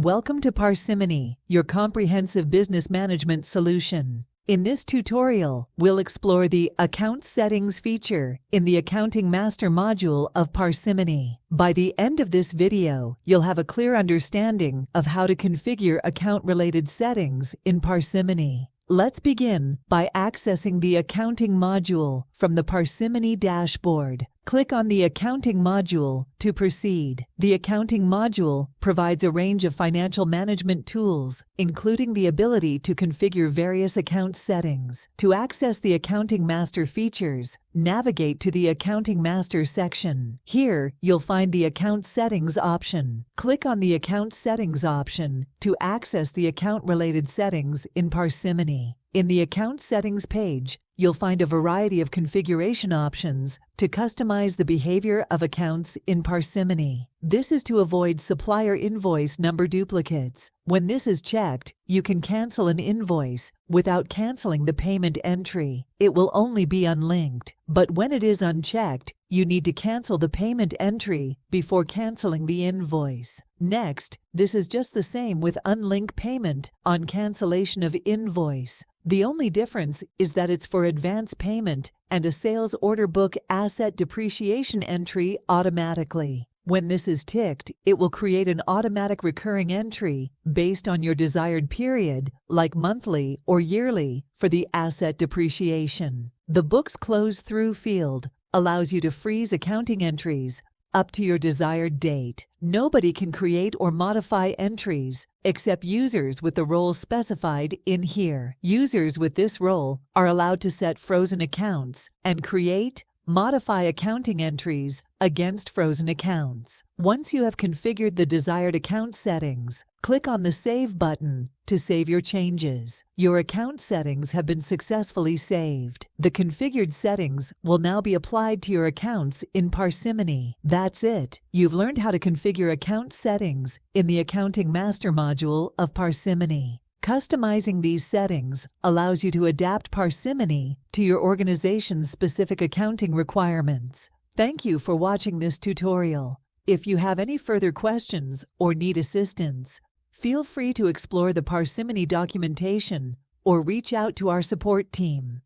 Welcome to Parsimony, your comprehensive business management solution. In this tutorial, we'll explore the Account Settings feature in the Accounting Master module of Parsimony. By the end of this video, you'll have a clear understanding of how to configure account-related settings in Parsimony. Let's begin by accessing the Accounting module from the Parsimony dashboard. Click on the Accounting module to proceed. The Accounting module provides a range of financial management tools, including the ability to configure various account settings. To access the Accounting Master features, navigate to the Accounting Master section. Here, you'll find the Account Settings option. Click on the Account Settings option to access the account-related settings in Parsimony. In the Account Settings page, you'll find a variety of configuration options to customize the behavior of accounts in Parsimony. This is to avoid supplier invoice number duplicates. When this is checked, you can cancel an invoice without canceling the payment entry. It will only be unlinked. But when it is unchecked, you need to cancel the payment entry before canceling the invoice. Next, this is just the same with unlinked payment on cancellation of invoice. The only difference is that it's for advance payment and a sales order book asset depreciation entry automatically. When this is ticked, it will create an automatic recurring entry based on your desired period, like monthly or yearly, for the asset depreciation. The Books Close Through field allows you to freeze accounting entries up to your desired date. Nobody can create or modify entries except users with the role specified in here. Users with this role are allowed to set frozen accounts and create, modify accounting entries against frozen accounts. Once you have configured the desired account settings, click on the Save button to save your changes. Your account settings have been successfully saved. The configured settings will now be applied to your accounts in Parsimony. That's it. You've learned how to configure account settings in the Accounting Master module of Parsimony. Customizing these settings allows you to adapt Parsimony to your organization's specific accounting requirements. Thank you for watching this tutorial. If you have any further questions or need assistance, feel free to explore the Parsimony documentation or reach out to our support team.